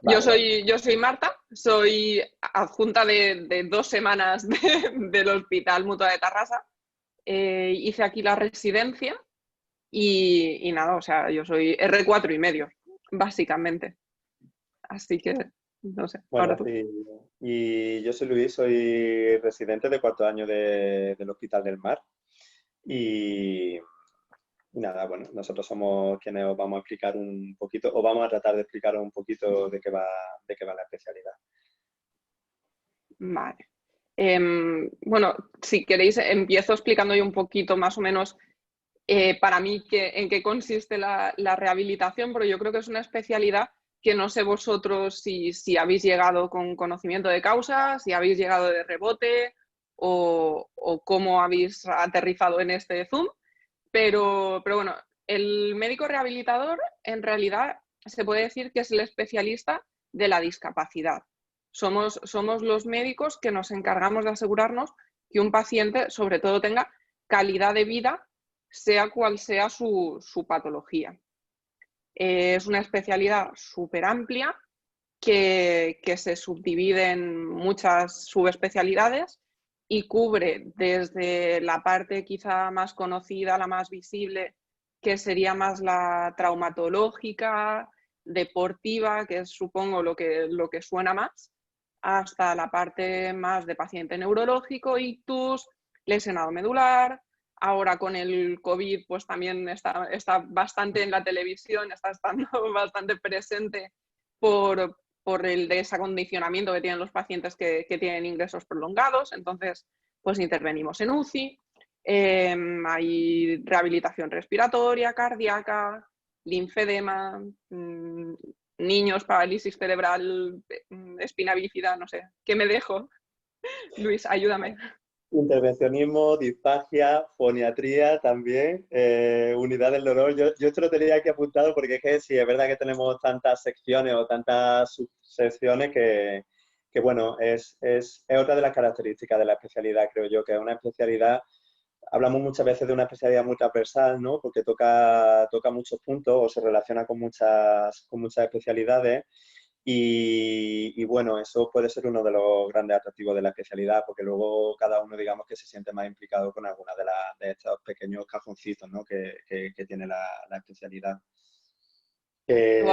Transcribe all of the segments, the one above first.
Vale, vale. Yo soy Marta, soy adjunta de 2 semanas del Hospital Mutua de Tarrasa. Hice aquí la residencia y nada, o sea, yo soy R4 y medio, básicamente. Así que, no sé, ahora Bueno, tú. y yo soy Luis, soy residente de 4 años del Hospital del Mar. Y, y nada, bueno, nosotros somos quienes os vamos a explicar un poquito, o vamos a tratar de explicaros un poquito de qué va la especialidad. Vale. Bueno, si queréis, empiezo explicando yo un poquito más o menos para mí en qué consiste la rehabilitación, porque yo creo que es una especialidad que no sé vosotros si habéis llegado con conocimiento de causa, si habéis llegado de rebote o cómo habéis aterrizado en este Zoom, pero bueno, el médico rehabilitador en realidad se puede decir que es el especialista de la discapacidad. Somos los médicos que nos encargamos de asegurarnos que un paciente sobre todo tenga calidad de vida, sea cual sea su patología. Es una especialidad súper amplia que se subdivide en muchas subespecialidades y cubre desde la parte quizá más conocida, la más visible, que sería más la traumatológica, deportiva, que es supongo lo que suena más, hasta la parte más de paciente neurológico, ictus, lesionado medular. Ahora con el COVID pues también está bastante en la televisión, está estando bastante presente por el desacondicionamiento que tienen los pacientes que tienen ingresos prolongados. Entonces, pues intervenimos en UCI, hay rehabilitación respiratoria, cardíaca, linfedema, niños, parálisis cerebral, espina bífida, no sé. ¿Qué me dejo? Luis, ayúdame. Intervencionismo, disfagia, foniatría también, unidad del dolor. Yo esto lo tenía aquí apuntado porque es que sí, es verdad que tenemos tantas secciones o tantas subsecciones que bueno, es otra de las características de la especialidad, creo yo, que es una especialidad. Hablamos muchas veces de una especialidad muy transversal, ¿no? Porque toca muchos puntos o se relaciona con muchas especialidades. Y bueno, eso puede ser uno de los grandes atractivos de la especialidad, porque luego cada uno, digamos, que se siente más implicado con alguna de estos pequeños cajoncitos, ¿no? que tiene la especialidad. Tú Eh,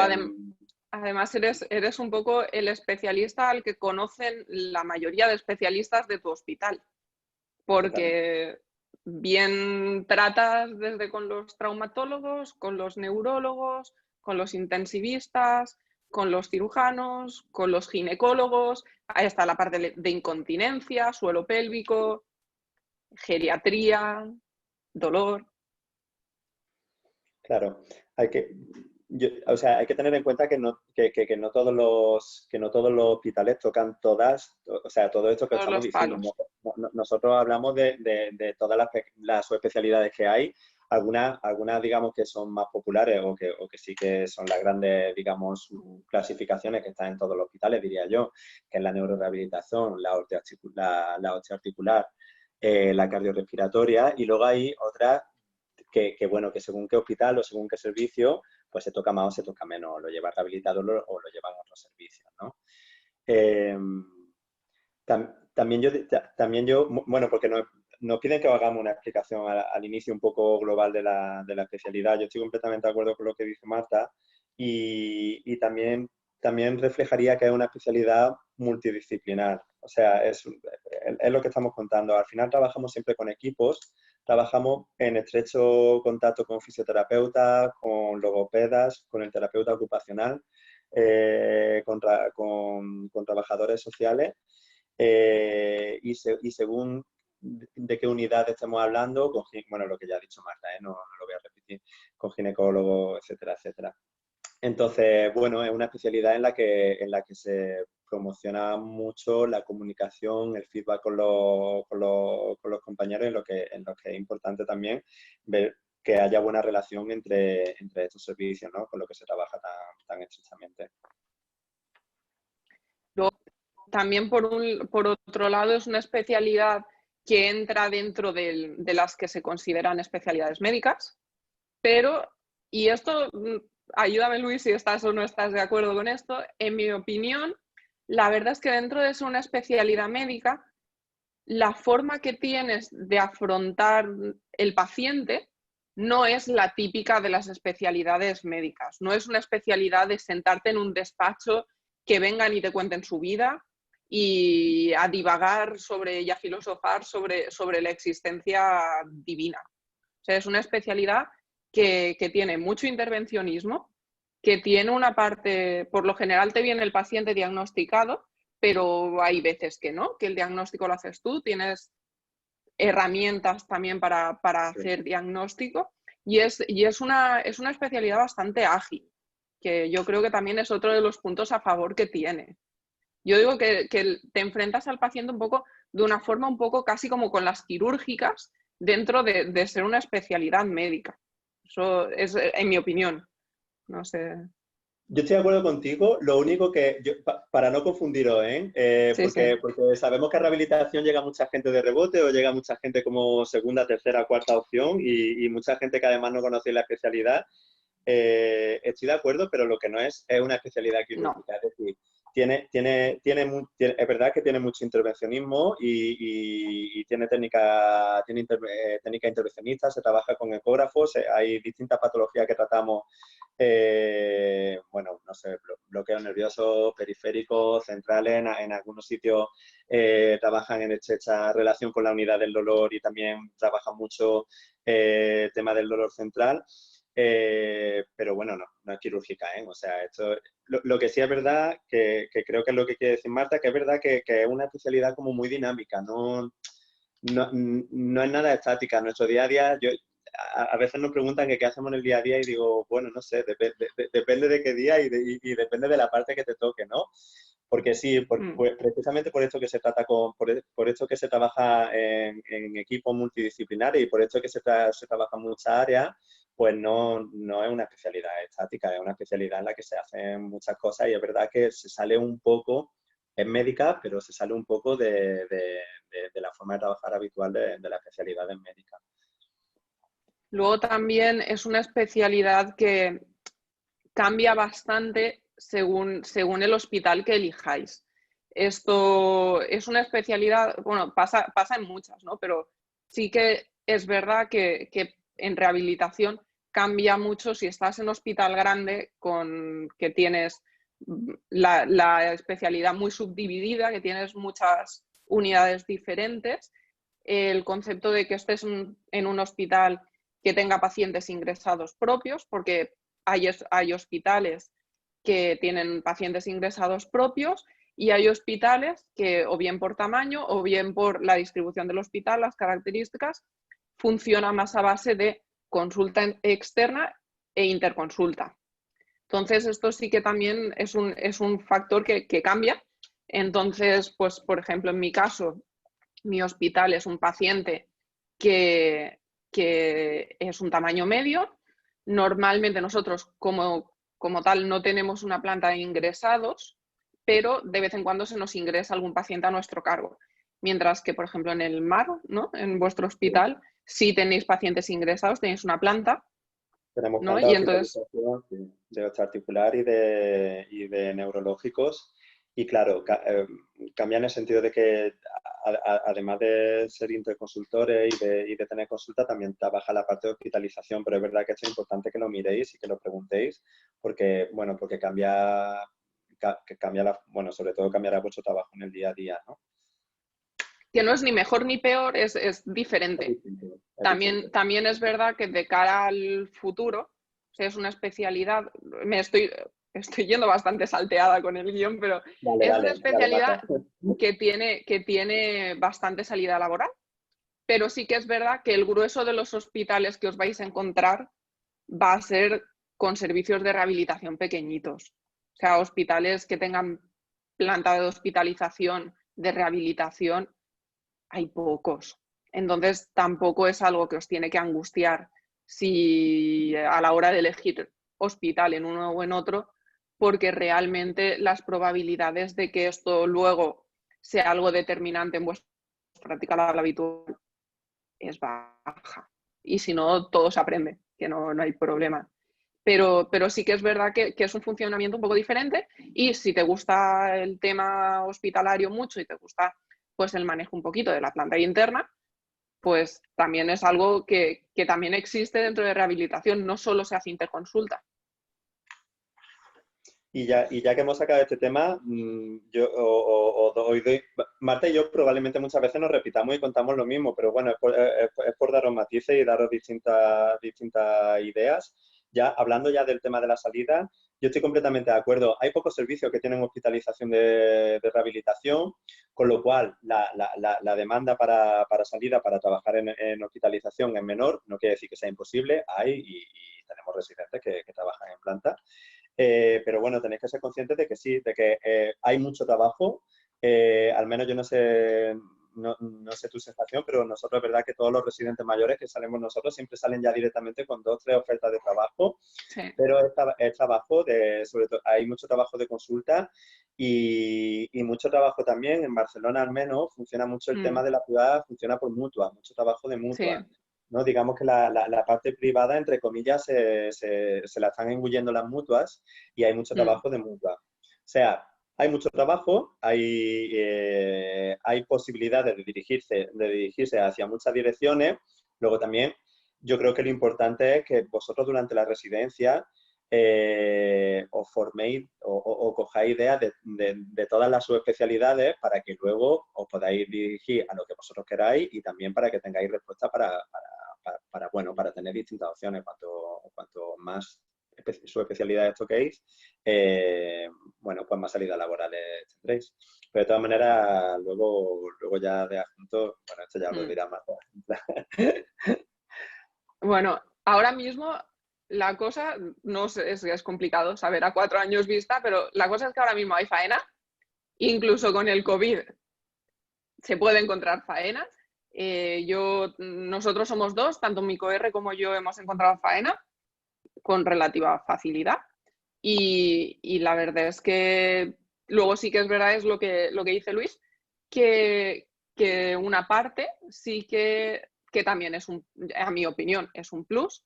además eres un poco el especialista al que conocen la mayoría de especialistas de tu hospital, totalmente. porque bien tratas desde con los traumatólogos, con los neurólogos, con los intensivistas, con los cirujanos, con los ginecólogos, ahí está la parte de incontinencia, suelo pélvico, geriatría, dolor. Claro, o sea, hay que tener en cuenta que no todos los hospitales tocan o sea, todo esto que Todos estamos los diciendo. palos. Nosotros hablamos de todas las subespecialidades que hay, algunas, digamos, que son más populares o que sí que son las grandes, digamos, clasificaciones que están en todos los hospitales, diría yo, que es la neurorehabilitación, la osteoarticular, la cardiorrespiratoria, y luego hay otras bueno, que según qué hospital o según qué servicio, pues se toca más o se toca menos, lo lleva el rehabilitador o lo llevan otros servicios, ¿no? Eh, también yo, bueno, porque nos piden que hagamos una explicación al inicio un poco global de la especialidad. Yo estoy completamente de acuerdo con lo que dice Marta y también reflejaría que es una especialidad multidisciplinar. O sea, es lo que estamos contando. Al final trabajamos siempre con equipos, trabajamos en estrecho contacto con fisioterapeutas, con logopedas, con el terapeuta ocupacional, con trabajadores sociales y según de qué unidad estemos hablando, bueno, lo que ya ha dicho Marta, no lo voy a repetir, con ginecólogo, etcétera, etcétera. Entonces, bueno, es una especialidad en la que se promociona mucho la comunicación, el feedback con los compañeros, en lo que es importante también ver que haya buena relación entre estos servicios, ¿no? Con lo que se trabaja tan estrechamente. También por otro lado es una especialidad que entra dentro de las que se consideran especialidades médicas, pero, y esto ayúdame Luis si estás o no estás de acuerdo con esto, en mi opinión, la verdad es que dentro de ser una especialidad médica, la forma que tienes de afrontar el paciente no es la típica de las especialidades médicas. No es una especialidad de sentarte en un despacho, que vengan y te cuenten su vida y a divagar sobre y a filosofar sobre la existencia divina. O sea, es una especialidad que tiene mucho intervencionismo, que tiene una parte, por lo general te viene el paciente diagnosticado, pero hay veces que no, que el diagnóstico lo haces tú, tienes herramientas también para hacer diagnóstico y es una especialidad bastante ágil, que yo creo que también es otro de los puntos a favor que tiene. Yo digo que te enfrentas al paciente un poco de una forma un poco casi como con las quirúrgicas dentro de ser una especialidad médica. Eso es en mi opinión. No sé. Yo estoy de acuerdo contigo, lo único que, para no confundiros, ¿eh? Sí, sí. Porque sabemos que a rehabilitación llega mucha gente de rebote o llega mucha gente como segunda, tercera, cuarta opción y mucha gente que además no conoce la especialidad. Estoy de acuerdo, pero lo que no es una especialidad No. quirúrgica. Es decir, es verdad que tiene mucho intervencionismo y tiene técnica intervencionista, se trabaja con ecógrafos, hay distintas patologías que tratamos, bueno, no sé, bloqueos nerviosos, periféricos, centrales, en algunos sitios trabajan en estrecha relación con la unidad del dolor y también trabajan mucho el tema del dolor central. Pero bueno, no es quirúrgica, ¿eh? O sea, lo que sí es verdad, que creo que es lo que quiere decir Marta, que es verdad que es una especialidad como muy dinámica, no es nada estática. Nuestro día a día, a veces nos preguntan que qué hacemos en el día a día y digo, bueno, no sé, depende de qué día y depende de la parte que te toque, ¿no? Porque sí, precisamente por esto que se trata por esto que se trabaja en equipos multidisciplinares y por esto que se trabaja en muchas áreas, pues no es una especialidad estática, es una especialidad en la que se hacen muchas cosas y es verdad que se sale un poco, es médica, pero se sale un poco de la forma de trabajar habitual de la especialidad en médica. Luego también es una especialidad que cambia bastante según el hospital que elijáis. Esto es una especialidad, bueno, pasa en muchas, ¿no? Pero sí que es verdad que en rehabilitación cambia mucho si estás en hospital grande con que tienes la especialidad muy subdividida, que tienes muchas unidades diferentes. El concepto de que estés en un hospital que tenga pacientes ingresados propios, porque hay hospitales que tienen pacientes ingresados propios y hay hospitales que, o bien por tamaño o bien por la distribución del hospital, las características, funciona más a base de consulta externa e interconsulta. Entonces, esto sí que también es un factor que cambia. Entonces, pues, por ejemplo, en mi caso, mi hospital es un paciente que es un tamaño medio. Normalmente nosotros como tal no tenemos una planta de ingresados, pero de vez en cuando se nos ingresa algún paciente a nuestro cargo. Mientras que, por ejemplo, en el MAR, ¿no? En vuestro hospital, sí tenéis pacientes ingresados, tenéis una planta, Tenemos ¿no? planta de Y entonces, hospitalización de osteoarticular y de neurológicos. Y claro, cambia en el sentido de que además de ser interconsultores y de tener consulta, también trabaja la parte de hospitalización, pero es verdad que es importante que lo miréis y que lo preguntéis, porque, bueno, porque bueno, sobre todo cambiará vuestro trabajo en el día a día, ¿no? que no es ni mejor ni peor, es diferente. Es distinto. También es verdad que de cara al futuro, o sea, es una especialidad, estoy yendo bastante salteada con el guión, pero Dale, es una dale, dale, especialidad Marta. que tiene bastante salida laboral, pero sí que es verdad que el grueso de los hospitales que os vais a encontrar va a ser con servicios de rehabilitación pequeñitos. O sea, hospitales que tengan planta de hospitalización, de rehabilitación, hay pocos. Entonces, tampoco es algo que os tiene que angustiar si a la hora de elegir hospital en uno o en otro, porque realmente las probabilidades de que esto luego sea algo determinante en vuestra práctica laboral habitual es baja. Y si no, todo se aprende, que no hay problema. pero sí que es verdad que es un funcionamiento un poco diferente, y si te gusta el tema hospitalario mucho y te gusta pues el manejo un poquito de la planta interna, pues también es algo que también existe dentro de rehabilitación, no solo se hace interconsulta. Y ya que hemos sacado este tema, Marta y yo probablemente muchas veces nos repitamos y contamos lo mismo, pero bueno, es por daros matices y daros distintas ideas. Ya hablando ya del tema de la salida, yo estoy completamente de acuerdo. Hay pocos servicios que tienen hospitalización de rehabilitación, con lo cual la demanda para salida, para trabajar en hospitalización es menor. No quiere decir que sea imposible, hay y tenemos residentes que trabajan en planta. Pero bueno, tenéis que ser conscientes de que sí, de que hay mucho trabajo. Al menos yo no sé tu sensación, pero nosotros es verdad que todos los residentes mayores que salimos nosotros siempre salen ya directamente con 2 o 3 ofertas de trabajo. Sí. Pero es trabajo sobre todo, hay mucho trabajo de consulta y mucho trabajo también. En Barcelona al menos funciona mucho el tema de la ciudad, funciona por mutua, mucho trabajo de mutua. Sí. ¿No? Digamos que la parte privada, entre comillas, se la están engullendo las mutuas y hay mucho trabajo de mutua. O sea, hay mucho trabajo, hay posibilidades de dirigirse hacia muchas direcciones. Luego también, yo creo que lo importante es que vosotros durante la residencia os forméis o cojáis ideas de todas las subespecialidades para que luego os podáis dirigir a lo que vosotros queráis y también para que tengáis respuesta para tener distintas opciones. Cuanto más subespecialidades toquéis, pues más salidas laborales tendréis. Pero de todas maneras, luego ya de adjunto, bueno, esto ya lo dirá más. Bueno, ahora mismo la cosa, no sé, es complicado saber a 4 años vista, pero la cosa es que ahora mismo hay faena, incluso con el COVID se puede encontrar faena. Nosotros somos 2, tanto mi coR como yo hemos encontrado faena con relativa facilidad, y la verdad es que luego sí que es verdad, es lo que dice Luis, que una parte sí que también es a mi opinión, es un plus.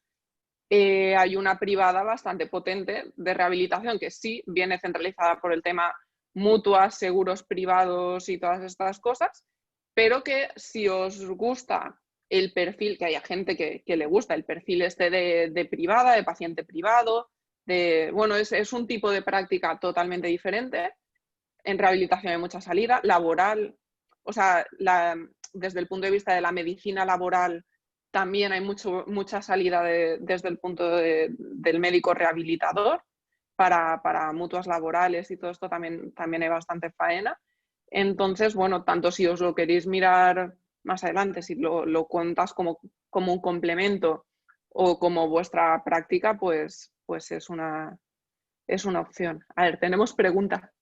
Hay una privada bastante potente de rehabilitación que sí viene centralizada por el tema mutuas, seguros privados y todas estas cosas, pero que si os gusta el perfil, que haya gente que le gusta el perfil este de privada, de paciente privado, bueno, es un tipo de práctica totalmente diferente. En rehabilitación hay mucha salida, laboral, o sea, desde el punto de vista de la medicina laboral también hay mucha salida desde el punto del médico rehabilitador para mutuas laborales y todo esto también hay bastante faena. Entonces, bueno, tanto si os lo queréis mirar más adelante, si lo cuentas como un complemento o como vuestra práctica, pues es una opción. A ver, tenemos pregunta.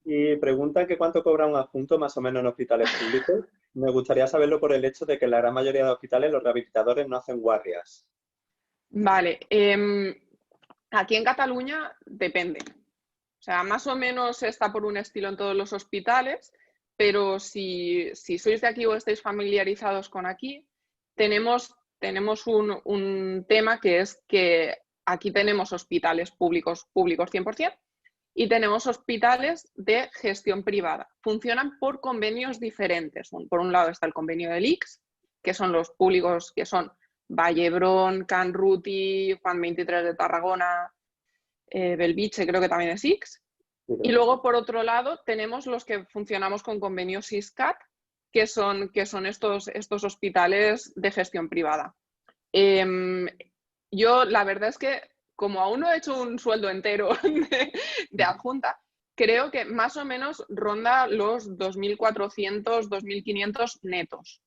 Y preguntan que cuánto cobra un adjunto más o menos en hospitales públicos. Me gustaría saberlo por el hecho de que en la gran mayoría de hospitales los rehabilitadores no hacen guardias. Vale, aquí en Cataluña depende. O sea, más o menos está por un estilo en todos los hospitales, pero si sois de aquí o estáis familiarizados con aquí, tenemos un tema que es que aquí tenemos hospitales públicos 100%, y tenemos hospitales de gestión privada. Funcionan por convenios diferentes. Por un lado está el convenio del ICS, que son los públicos, que son Vallebrón, Can Ruti, Juan 23 de Tarragona, Belviche, creo que también es ICS. Y luego, por otro lado, tenemos los que funcionamos con convenios SISCAT, que son estos hospitales de gestión privada. Yo, la verdad es que, como aún no he hecho un sueldo entero de adjunta, creo que más o menos ronda los 2.400, 2.500 netos.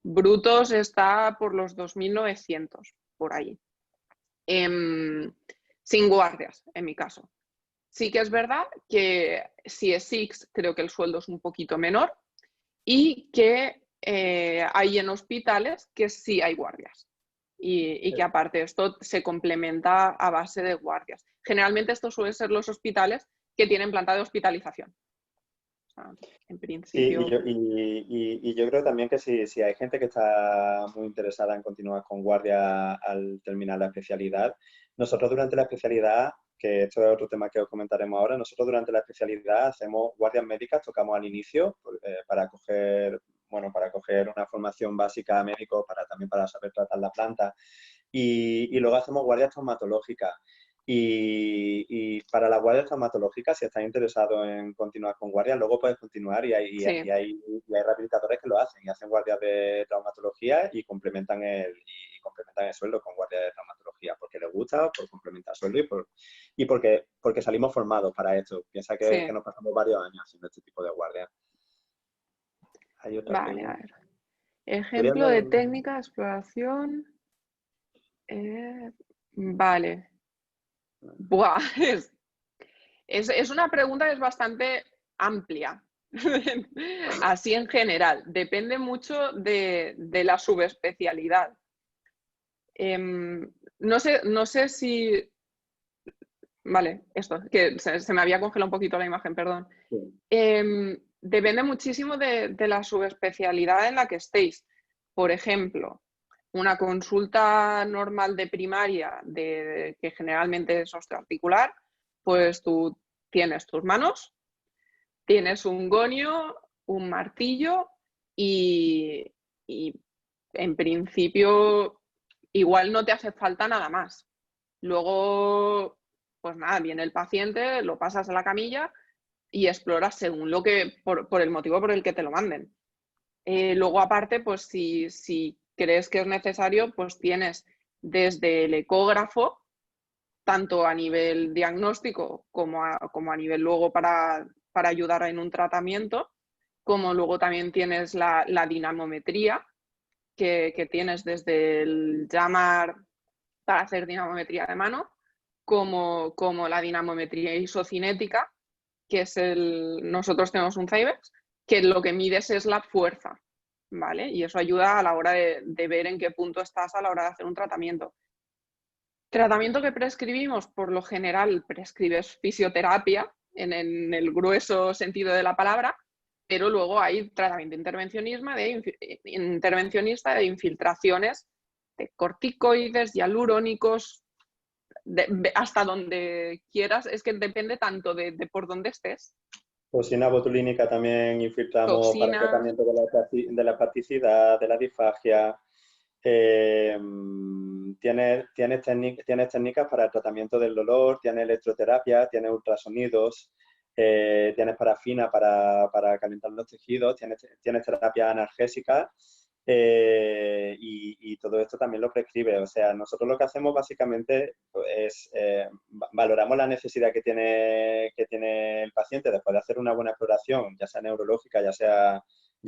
Brutos está por los 2.900, por ahí. Sin guardias, en mi caso. Sí que es verdad que si es SIX, creo que el sueldo es un poquito menor, y que hay en hospitales que sí hay guardias. Y que aparte esto se complementa a base de guardias. Generalmente estos suelen ser los hospitales que tienen planta de hospitalización. O sea, en principio... Y yo creo también que si hay gente que está muy interesada en continuar con guardia al terminar la especialidad, Nosotros durante la especialidad, que esto es otro tema que os comentaremos ahora, nosotros durante la especialidad hacemos guardias médicas, tocamos al inicio para coger, bueno, para coger una formación básica a médico, también para saber tratar la planta, y luego hacemos guardias traumatológicas. Y para las guardias traumatológicas, si estás interesado en continuar con guardias, luego puedes continuar Sí, y hay rehabilitadores que lo hacen y hacen guardias de traumatología y complementan el sueldo con guardias de traumatología porque les gusta, por complementar sueldo y porque salimos formados para esto. Piensa que sí. nos pasamos varios años haciendo este tipo de guardias. Hay otra Vale, a pregunta. ver. ¿Querías Ejemplo dar de un- técnica de exploración. Vale. Buah, es una pregunta que es bastante amplia. Así en general. Depende mucho de la subespecialidad. No sé si. Vale, esto, que se me había congelado un poquito la imagen, perdón. Sí. Depende muchísimo de la subespecialidad en la que estéis. Por ejemplo, una consulta normal de primaria, que generalmente es osteoarticular, pues tú tienes tus manos, tienes un gonio, un martillo y en principio igual no te hace falta nada más. Luego, pues nada, viene el paciente, lo pasas a la camilla y exploras según por el motivo por el que te lo manden. Luego, aparte, pues si crees que es necesario, pues tienes desde el ecógrafo, tanto a nivel diagnóstico como a nivel luego para ayudar en un tratamiento, como luego también tienes la dinamometría, que tienes desde el llamar para hacer dinamometría de mano, como la dinamometría isocinética, que es nosotros tenemos un Cybex, que lo que mides es la fuerza, ¿vale? Y eso ayuda a la hora de ver en qué punto estás a la hora de hacer un tratamiento. Tratamiento que prescribimos, por lo general, prescribes fisioterapia en el grueso sentido de la palabra, pero luego hay tratamiento intervencionista de infiltraciones de corticoides, hialurónicos, hasta donde quieras, es que depende tanto de por dónde estés. Toxina botulínica también infiltramos para el Toxinas, tratamiento de la espasticidad, de la disfagia. Tienes técnicas para el tratamiento del dolor, tienes electroterapia, tienes ultrasonidos, tienes parafina para calentar los tejidos, tienes terapia analgésica y todo esto también lo prescribe. O sea, nosotros lo que hacemos básicamente es valoramos la necesidad que tiene el paciente después de hacer una buena exploración, ya sea neurológica, ya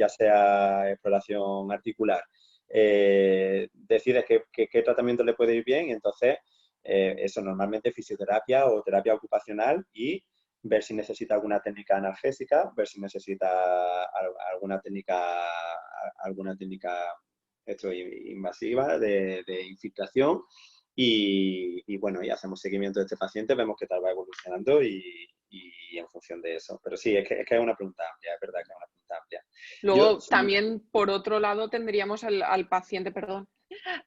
sea exploración articular. Decides qué tratamiento le puede ir bien y entonces eso normalmente fisioterapia o terapia ocupacional y ver si necesita alguna técnica analgésica, ver si necesita alguna técnica invasiva de infiltración y bueno, y hacemos seguimiento de este paciente, vemos qué tal va evolucionando y en función de eso. Pero sí, es que es una pregunta amplia, es verdad que es una pregunta amplia. Yo, luego también por otro lado tendríamos al paciente, perdón,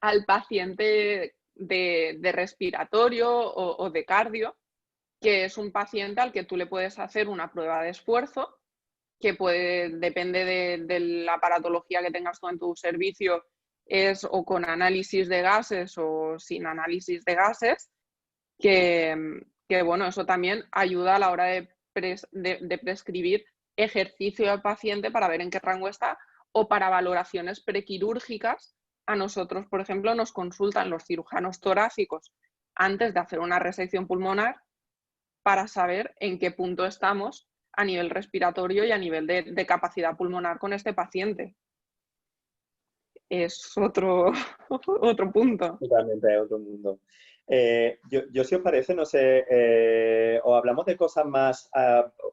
al paciente de respiratorio o de cardio, que es un paciente al que tú le puedes hacer una prueba de esfuerzo, que depende de la aparatología que tengas tú en tu servicio, es o con análisis de gases o sin análisis de gases, que bueno, eso también ayuda a la hora de prescribir ejercicio al paciente para ver en qué rango está o para valoraciones prequirúrgicas. A nosotros, por ejemplo, nos consultan los cirujanos torácicos antes de hacer una resección pulmonar para saber en qué punto estamos a nivel respiratorio y a nivel de capacidad pulmonar con este paciente. Es otro, otro punto. Totalmente, es otro mundo. Yo, si os parece, no sé, o hablamos de cosas más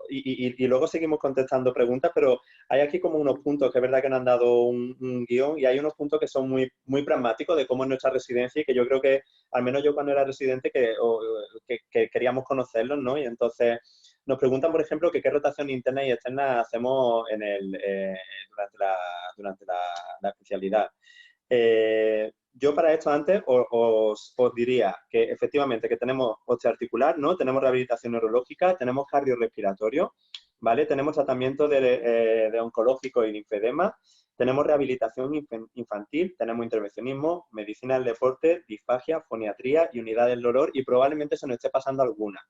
y luego seguimos contestando preguntas, pero hay aquí como unos puntos que es verdad que nos han dado un guión y hay unos puntos que son muy, muy pragmáticos de cómo es nuestra residencia y que yo creo que, al menos yo cuando era residente, que queríamos conocerlos, ¿no? Y entonces nos preguntan, por ejemplo, que qué rotación interna y externa hacemos durante la especialidad. yo para esto antes os diría que efectivamente que tenemos osteoarticular, ¿no? Tenemos rehabilitación neurológica, tenemos cardiorrespiratorio, ¿vale? Tenemos tratamiento de oncológico y linfedema, tenemos rehabilitación infantil, tenemos intervencionismo, medicina del deporte, disfagia, foniatría y unidad del dolor y probablemente se nos esté pasando alguna,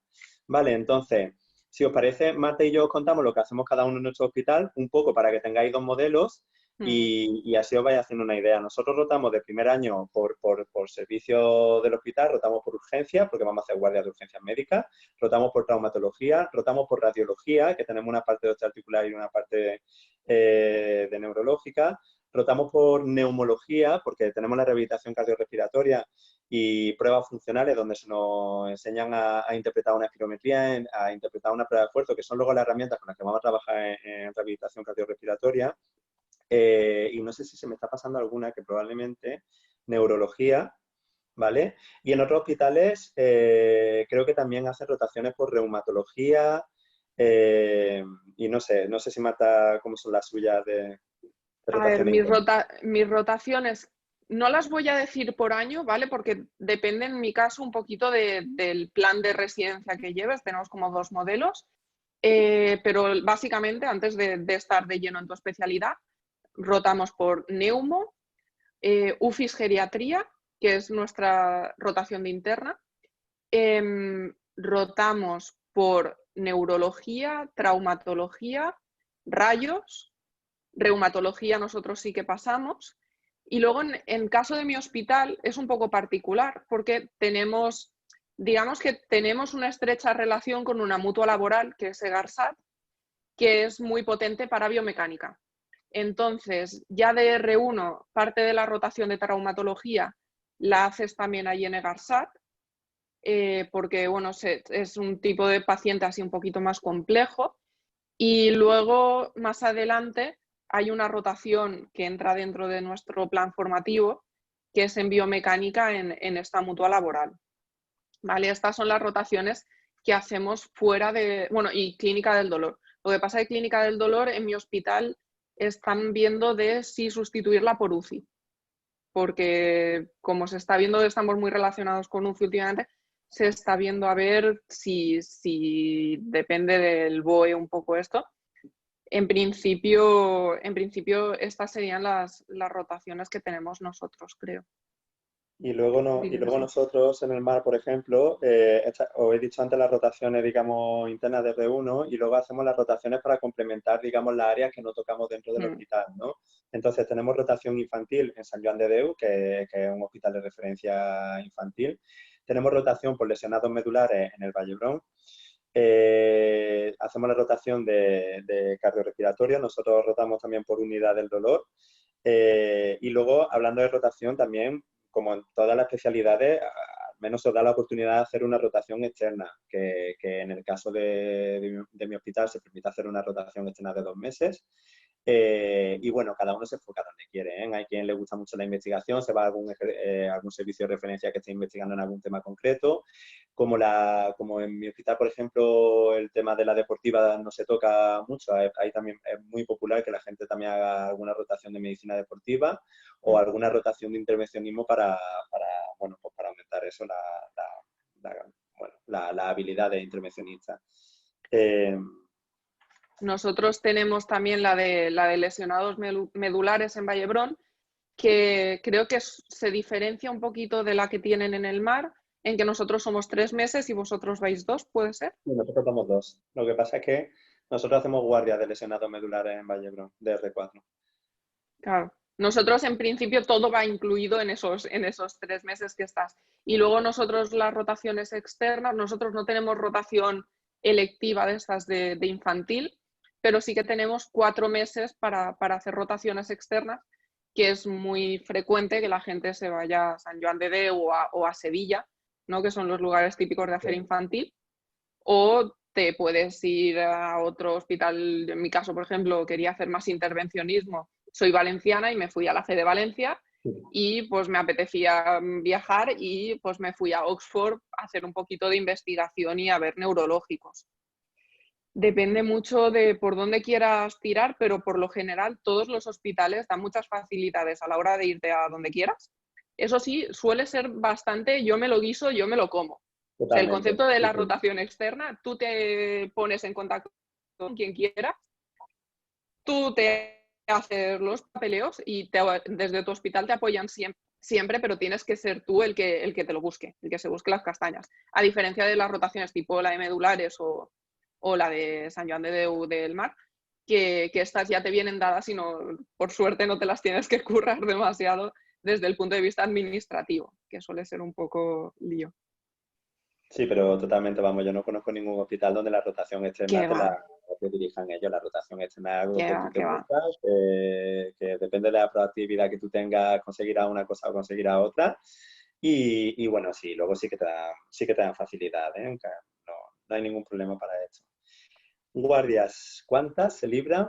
¿vale? Entonces, si os parece, Marta y yo os contamos lo que hacemos cada uno en nuestro hospital, un poco para que tengáis dos modelos y así os vais haciendo una idea. Nosotros rotamos de primer año por servicio del hospital, rotamos por urgencias, porque vamos a hacer guardias de urgencias médicas, rotamos por traumatología, rotamos por radiología, que tenemos una parte de osteoarticular y una parte de neurológica, rotamos por neumología, porque tenemos la rehabilitación cardiorrespiratoria y pruebas funcionales donde se nos enseñan a interpretar una espirometría, a interpretar una prueba de esfuerzo, que son luego las herramientas con las que vamos a trabajar en rehabilitación cardiorrespiratoria. Y no sé si se me está pasando alguna que probablemente neurología, ¿vale? Y en otros hospitales creo que también hacen rotaciones por reumatología y no sé si Marta, cómo son las suyas de A ver, rotaciones. mis rotaciones no las voy a decir por año, ¿vale? Porque depende en mi caso un poquito del plan de residencia que lleves. Tenemos como 2 modelos, pero básicamente antes de estar de lleno en tu especialidad, rotamos por neumo, UFIS geriatría, que es nuestra rotación de interna, rotamos por neurología, traumatología, rayos, reumatología nosotros sí que pasamos. Y luego en caso de mi hospital es un poco particular porque digamos que tenemos una estrecha relación con una mutua laboral que es EGARSAT, que es muy potente para biomecánica. Entonces, ya de R1, parte de la rotación de traumatología la haces también ahí en EGARSAT, porque bueno, es un tipo de paciente así un poquito más complejo. Y luego, más adelante, hay una rotación que entra dentro de nuestro plan formativo, que es en biomecánica en esta mutua laboral. ¿Vale? Estas son las rotaciones que hacemos fuera de, bueno, y clínica del dolor. Lo que pasa es que clínica del dolor en mi hospital están viendo de si sustituirla por UCI, porque como se está viendo, estamos muy relacionados con UCI últimamente, se está viendo a ver si depende del BOE un poco esto. En principio estas serían las rotaciones que tenemos nosotros, creo. Y luego, Diría que sí. nosotros en el mar, por ejemplo, os he dicho antes las rotaciones, digamos, internas de R1 y luego hacemos las rotaciones para complementar, digamos, las áreas que no tocamos dentro del hospital, ¿no? Entonces tenemos rotación infantil en San Joan de Déu, que es un hospital de referencia infantil. Tenemos rotación por lesionados medulares en el Vallebrón. Hacemos la rotación de cardiorrespiratorio, nosotros rotamos también por unidad del dolor. Y luego, hablando de rotación, también como en todas las especialidades, al menos os da la oportunidad de hacer una rotación externa, que en el caso de mi hospital se permite hacer una rotación externa de 2 meses. Y bueno, cada uno se enfoca donde quiere, ¿eh? Hay quien le gusta mucho la investigación, se va a algún servicio de referencia que esté investigando en algún tema concreto. Como en mi hospital, por ejemplo, el tema de la deportiva no se toca mucho. Ahí también es muy popular que la gente también haga alguna rotación de medicina deportiva o alguna rotación de intervencionismo bueno, pues para aumentar eso, la habilidad de intervencionista. Nosotros tenemos también la de lesionados medulares en Vallebrón, que creo que se diferencia un poquito de la que tienen en el mar, en que nosotros somos 3 meses y vosotros vais 2, ¿puede ser? Y nosotros somos 2. Lo que pasa es que nosotros hacemos guardia de lesionados medulares en Vallebrón, de R4. Claro. Nosotros en principio todo va incluido en esos 3 meses que estás. Y luego nosotros las rotaciones externas, nosotros no tenemos rotación electiva de estas de infantil, pero sí que tenemos 4 meses para hacer rotaciones externas, que es muy frecuente que la gente se vaya a San Joan de Déu o a Sevilla, ¿no? Que son los lugares típicos de hacer infantil, o te puedes ir a otro hospital. En mi caso, por ejemplo, quería hacer más intervencionismo. Soy valenciana y me fui a la FE de Valencia y pues me apetecía viajar y pues me fui a Oxford a hacer un poquito de investigación y a ver neurológicos. Depende mucho de por dónde quieras tirar, pero por lo general todos los hospitales dan muchas facilidades a la hora de irte a donde quieras. Eso sí, suele ser bastante yo me lo guiso, yo me lo como. O sea, el Totalmente. concepto de Sí, la sí. rotación externa, tú te pones en contacto con quien quieras, tú te haces los papeleos y desde tu hospital te apoyan siempre, pero tienes que ser tú el que te lo busque, el que se busque las castañas. A diferencia de las rotaciones tipo la de medulares o la de San Joan de Déu del Mar, que estas ya te vienen dadas y no, por suerte no te las tienes que currar demasiado desde el punto de vista administrativo, que suele ser un poco lío. Sí, pero totalmente, vamos, yo no conozco ningún hospital donde la rotación externa Que va, te dirijan ellos. La rotación externa es algo que que va, tú te que va. buscas, que depende de la proactividad que tú tengas, conseguirás una cosa o conseguirás otra. Y bueno, sí, luego sí que te dan facilidad, ¿eh? Aunque no hay ningún problema para esto. Guardias, ¿cuántas se libran?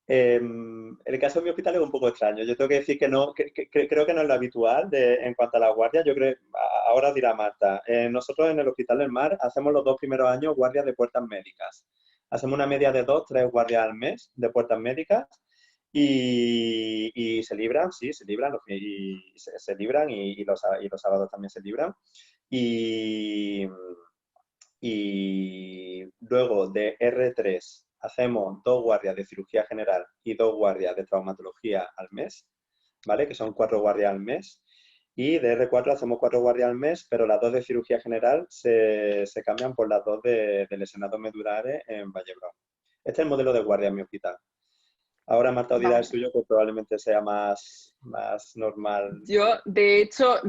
El caso de mi hospital es un poco extraño. Yo tengo que decir que no, creo que no es lo habitual en cuanto a las guardias. Yo creo, ahora dirá Marta, nosotros en el Hospital del Mar hacemos los 2 primeros años guardias de puertas médicas. Hacemos una media de 2, 3 guardias al mes de puertas médicas y se libran, sí, se libran, y se libran y los sábados también se libran. Y, y luego de R3 hacemos 2 guardias de cirugía general y 2 guardias de traumatología al mes, ¿vale? Que son 4 guardias al mes. Y de R4 hacemos 4 guardias al mes, pero las 2 de cirugía general se cambian por las 2 de lesionados medulares en Vallebrón. Este es el modelo de guardia en mi hospital. Ahora Marta dirá el Vale. suyo, que probablemente sea más normal. Yo, de hecho,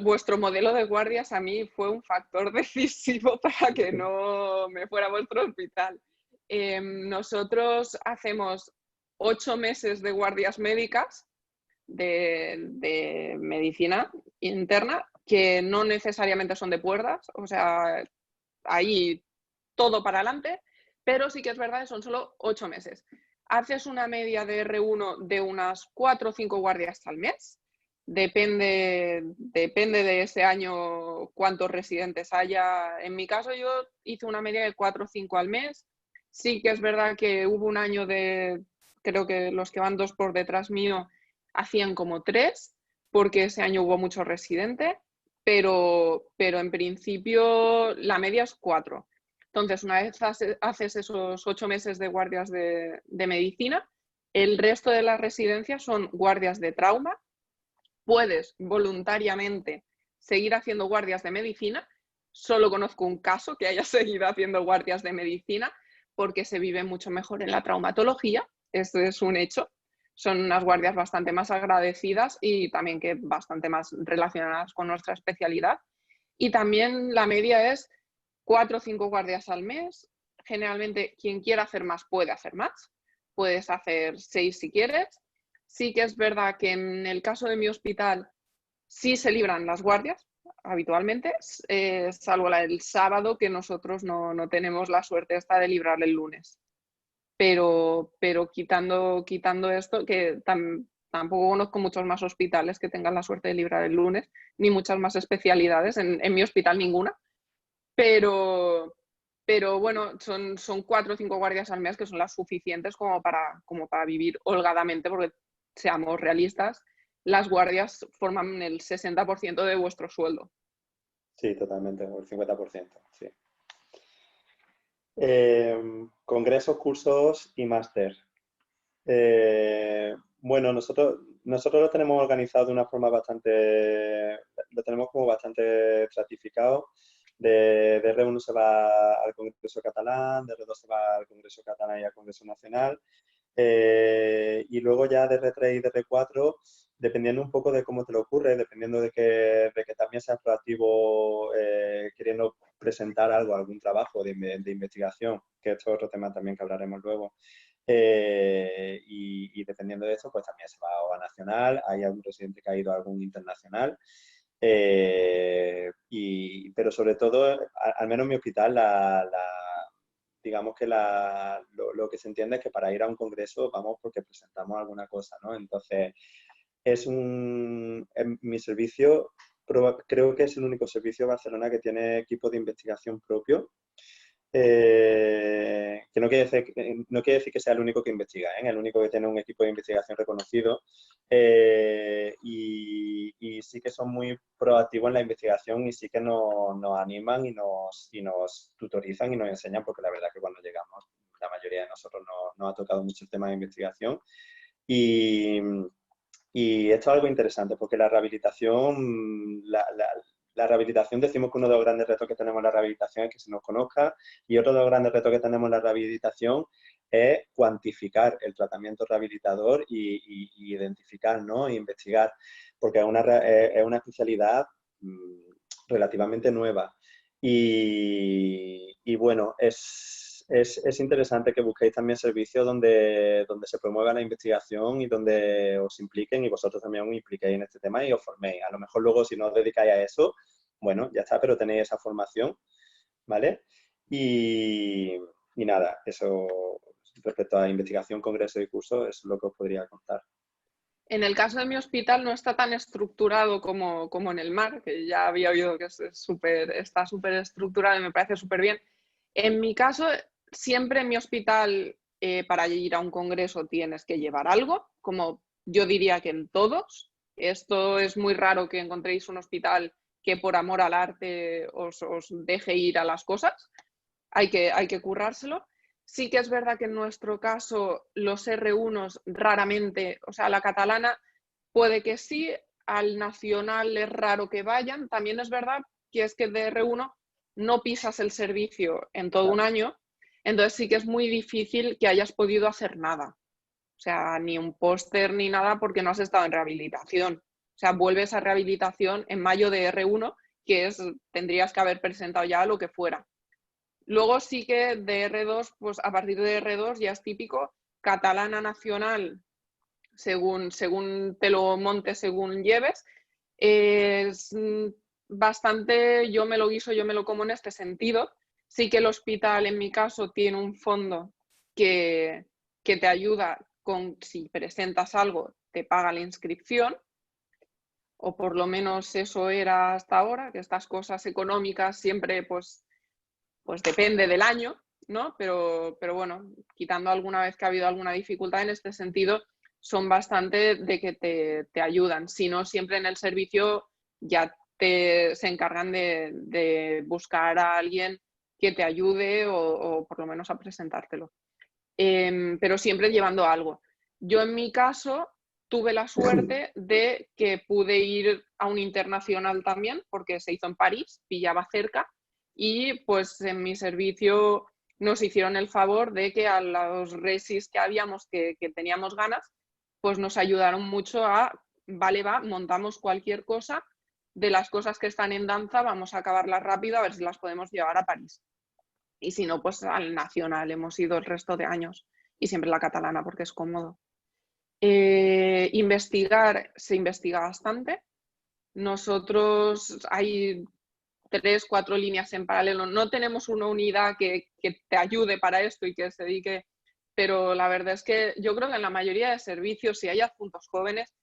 vuestro modelo de guardias a mí fue un factor decisivo para que no me fuera a vuestro hospital. Nosotros hacemos 8 meses de guardias médicas de medicina interna, que no necesariamente son de puertas, o sea, ahí todo para adelante, pero sí que es verdad que son solo 8 meses. Haces una media de R1 de unas 4 o 5 guardias al mes. Depende de ese año cuántos residentes haya. En mi caso yo hice una media de 4 o 5 al mes. Sí que es verdad que hubo un año creo que los que van 2 por detrás mío hacían como 3, porque ese año hubo muchos residentes, pero en principio la media es 4. Entonces, una vez haces esos 8 meses de guardias de medicina, el resto de las residencias son guardias de trauma. Puedes voluntariamente seguir haciendo guardias de medicina. Solo conozco un caso que haya seguido haciendo guardias de medicina porque se vive mucho mejor en la traumatología. Esto es un hecho. Son unas guardias bastante más agradecidas y también que bastante más relacionadas con nuestra especialidad. Y también la media es 4 o 5 guardias al mes. Generalmente quien quiera hacer más puede hacer más. Puedes hacer 6 si quieres. Sí que es verdad que en el caso de mi hospital sí se libran las guardias habitualmente, salvo el sábado, que nosotros no tenemos la suerte esta de librar el lunes. Pero quitando esto, que tampoco conozco muchos más hospitales que tengan la suerte de librar el lunes, ni muchas más especialidades, en mi hospital ninguna, pero, pero bueno, son 4 o 5 guardias al mes que son las suficientes como para vivir holgadamente, porque seamos realistas, las guardias forman el 60% de vuestro sueldo. Sí, totalmente, o el 50%, sí. Congresos, cursos y máster. Bueno, nosotros lo tenemos organizado de una forma lo tenemos como bastante estratificado. De R1 se va al Congreso Catalán, de R2 se va al Congreso Catalán y al Congreso Nacional. Y luego ya de R3 y de R4, dependiendo un poco de cómo te lo ocurre, dependiendo de que también seas proactivo queriendo presentar algún trabajo de investigación, que esto es otro tema también que hablaremos luego. Y dependiendo de eso, pues también se va a nacional, hay algún residente que ha ido a algún internacional. Pero sobre todo, al menos en mi hospital, digamos que lo que se entiende es que para ir a un congreso vamos porque presentamos alguna cosa, ¿no? Entonces, en mi servicio, creo que es el único servicio de Barcelona que tiene equipo de investigación propio. que no quiere decir que sea el único que investiga, ¿eh? El único que tiene un equipo de investigación reconocido, y sí que son muy proactivos en la investigación y sí que nos animan y nos tutorizan y nos enseñan, porque la verdad que cuando llegamos, la mayoría de nosotros nos ha tocado mucho el tema de investigación. Y, y esto es algo interesante porque la rehabilitación, la rehabilitación, decimos que uno de los grandes retos que tenemos en la rehabilitación es que se nos conozca, y otro de los grandes retos que tenemos en la rehabilitación es cuantificar el tratamiento rehabilitador y identificar, ¿no? E investigar, porque es una especialidad relativamente nueva. Y bueno, es interesante que busquéis también servicios donde se promueva la investigación y donde os impliquen, y vosotros también os impliquéis en este tema y os forméis. A lo mejor luego, si no os dedicáis a eso, bueno, ya está, pero tenéis esa formación, ¿vale? Y, y nada, eso respecto a investigación, congreso y curso es lo que os podría contar. En el caso de mi hospital no está tan estructurado como en el mar, que ya había oído que está súper estructurado y me parece súper bien. En mi caso, siempre en mi hospital, para ir a un congreso tienes que llevar algo, como yo diría que en todos. Esto es muy raro que encontréis un hospital que por amor al arte os deje ir a las cosas. Hay que currárselo. Sí que es verdad que en nuestro caso los R1 raramente, o sea, la catalana puede que sí, al nacional es raro que vayan. También es verdad que es que de R1 no pisas el servicio en todo un año, entonces sí que es muy difícil que hayas podido hacer nada. O sea, ni un póster ni nada porque no has estado en rehabilitación. O sea, vuelves a rehabilitación en mayo de R1, que tendrías que haber presentado ya lo que fuera. Luego sí que de R2, pues a partir de R2 ya es típico, catalana nacional, según te lo montes, según lleves. Es bastante, yo me lo guiso, yo me lo como en este sentido. Sí que el hospital, en mi caso, tiene un fondo que te ayuda con, si presentas algo, te paga la inscripción, o por lo menos eso era hasta ahora, que estas cosas económicas siempre pues depende del año, ¿no? Pero bueno, quitando alguna vez que ha habido alguna dificultad en este sentido, son bastante de que te ayudan. Si no, siempre en el servicio ya se encargan de buscar a alguien que te ayude o por lo menos a presentártelo. Pero siempre llevando algo. Yo en mi caso tuve la suerte de que pude ir a un internacional también, porque se hizo en París, pillaba cerca, y pues en mi servicio nos hicieron el favor de que a los resis que habíamos, que teníamos ganas, pues nos ayudaron mucho a, vale, va, montamos cualquier cosa, de las cosas que están en danza, vamos a acabarlas rápido a ver si las podemos llevar a París. Y si no, pues al nacional hemos ido el resto de años y siempre la catalana porque es cómodo. Investigar, se investiga bastante. Nosotros hay 3, 4 líneas en paralelo. No tenemos una unidad que te ayude para esto y que se dedique, pero la verdad es que yo creo que en la mayoría de servicios, si hay adjuntos jóvenes,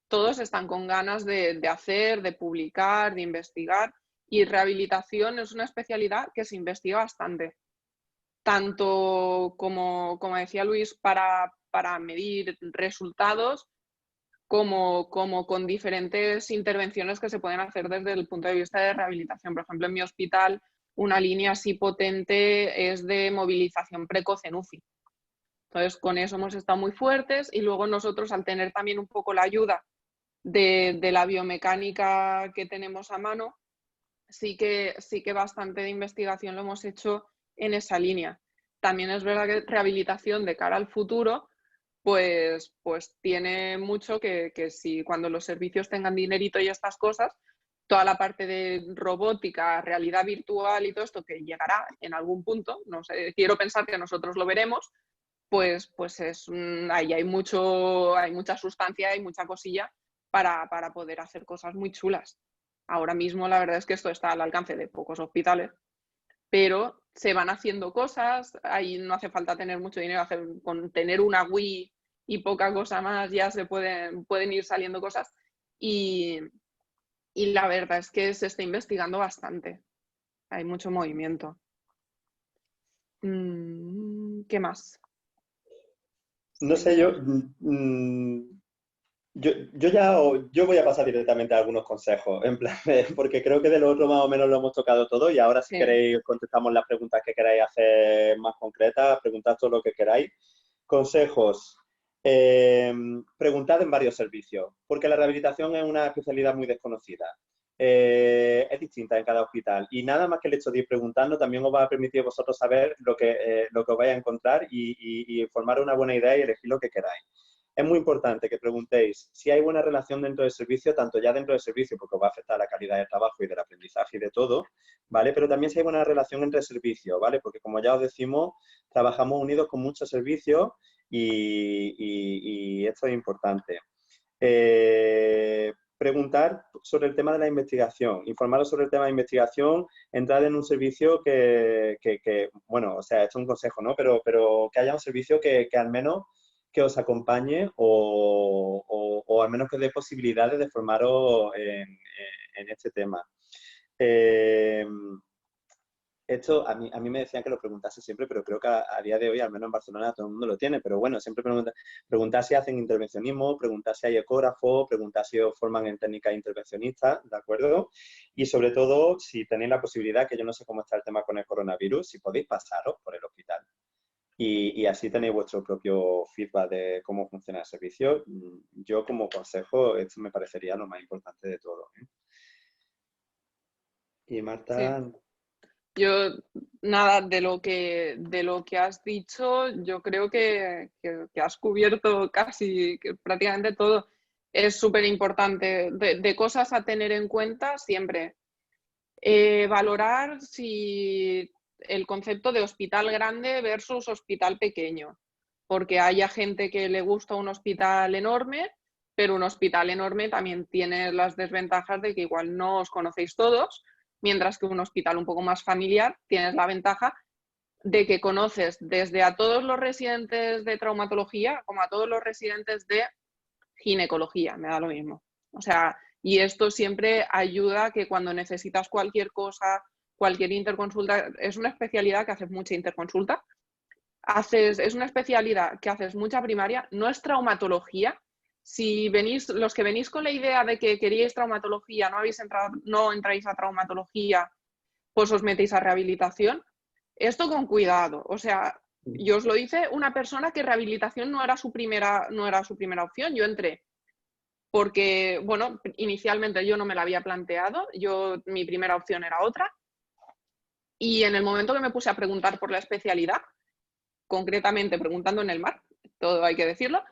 todos están con ganas de hacer, de publicar, de investigar, y rehabilitación es una especialidad que se investiga bastante, tanto como decía Luis, para medir resultados, como con diferentes intervenciones que se pueden hacer desde el punto de vista de rehabilitación. Por ejemplo, en mi hospital, una línea así potente es de movilización precoz en UCI. Entonces, con eso hemos estado muy fuertes, y luego nosotros, al tener también un poco la ayuda de la biomecánica que tenemos a mano, sí que bastante de investigación lo hemos hecho en esa línea. También es verdad que rehabilitación de cara al futuro, pues tiene mucho que si cuando los servicios tengan dinerito y estas cosas, toda la parte de robótica, realidad virtual y todo esto que llegará en algún punto, no sé, quiero pensar que nosotros lo veremos, pues ahí hay mucha sustancia, hay mucha cosilla para poder hacer cosas muy chulas. Ahora mismo la verdad es que esto está al alcance de pocos hospitales, pero se van haciendo cosas, ahí no hace falta tener mucho dinero, con tener una Wii y poca cosa más ya se pueden ir saliendo cosas, y la verdad es que se está investigando bastante, hay mucho movimiento. ¿Qué más? No Estoy sé, yo, mirando. yo voy a pasar directamente a algunos consejos, en plan, porque creo que de lo otro más o menos lo hemos tocado todo y ahora si Sí, queréis contestamos las preguntas que queráis hacer más concretas, preguntad todo lo que queráis. Consejos. Preguntad en varios servicios, porque la rehabilitación es una especialidad muy desconocida. Es distinta en cada hospital y nada más que el hecho de ir preguntando también os va a permitir a vosotros saber lo que os vais a encontrar y formar una buena idea y elegir lo que queráis. Es muy importante que preguntéis si hay buena relación dentro del servicio, tanto ya dentro del servicio, porque os va a afectar la calidad del trabajo y del aprendizaje y de todo, ¿vale? Pero también si hay buena relación entre servicios, ¿vale? Porque como ya os decimos, trabajamos unidos con muchos servicios y esto es importante. Preguntar sobre el tema de la investigación, informaros sobre el tema de investigación, entrar en un servicio bueno, o sea, esto es un consejo, ¿no? Pero que haya un servicio que al menos que os acompañe o al menos que dé posibilidades de formaros en este tema. Eh, esto a mí me decían que lo preguntase siempre, pero creo que a día de hoy, al menos en Barcelona, todo el mundo lo tiene. Pero bueno, siempre preguntar si hacen intervencionismo, preguntar si hay ecógrafo, preguntar si os forman en técnicas intervencionistas, ¿de acuerdo? Y sobre todo, si tenéis la posibilidad, que yo no sé cómo está el tema con el coronavirus, si podéis pasaros por el hospital. Y así tenéis vuestro propio feedback de cómo funciona el servicio. Yo como consejo, esto me parecería lo más importante de todo, ¿eh? Y sí. Marta, Yo, nada, de lo que has dicho, yo creo que has cubierto casi que prácticamente todo. Es súper importante. De cosas a tener en cuenta siempre. Valorar si el concepto de hospital grande versus hospital pequeño, porque haya gente que le gusta un hospital enorme, pero un hospital enorme también tiene las desventajas de que igual no os conocéis todos, mientras que un hospital un poco más familiar tienes la ventaja de que conoces desde a todos los residentes de traumatología como a todos los residentes de ginecología, me da lo mismo. O sea, y esto siempre ayuda a que cuando necesitas cualquier cosa, cualquier interconsulta, es una especialidad que haces mucha interconsulta, es una especialidad que haces mucha primaria, no es traumatología. Si venís, los que venís con la idea de que queríais traumatología, no entráis a traumatología, pues os metéis a rehabilitación. Esto con cuidado, o sea, yo os lo hice una persona que rehabilitación no era su primera opción. Yo entré porque, bueno, inicialmente yo no me la había planteado, mi primera opción era otra, y en el momento que me puse a preguntar por la especialidad, concretamente preguntando en el mar, todo hay que decirlo,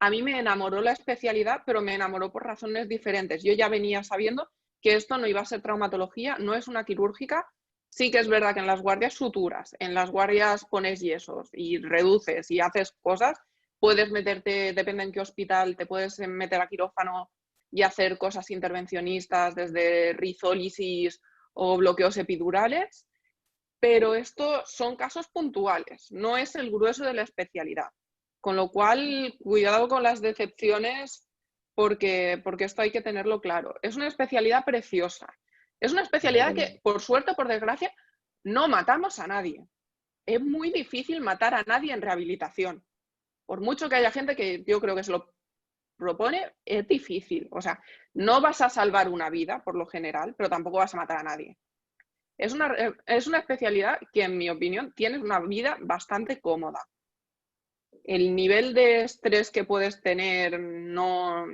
a mí me enamoró la especialidad, pero me enamoró por razones diferentes. Yo ya venía sabiendo que esto no iba a ser traumatología, no es una quirúrgica. Sí que es verdad que en las guardias suturas, en las guardias pones yesos y reduces y haces cosas, puedes meterte, depende en qué hospital, te puedes meter a quirófano y hacer cosas intervencionistas desde rizólisis o bloqueos epidurales, pero esto son casos puntuales, no es el grueso de la especialidad. Con lo cual, cuidado con las decepciones porque esto hay que tenerlo claro. Es una especialidad preciosa. Es una especialidad madre que, por suerte o por desgracia, no matamos a nadie. Es muy difícil matar a nadie en rehabilitación. Por mucho que haya gente que yo creo que se lo propone, es difícil. O sea, no vas a salvar una vida, por lo general, pero tampoco vas a matar a nadie. Es una especialidad que, en mi opinión, tiene una vida bastante cómoda. El nivel de estrés que puedes tener no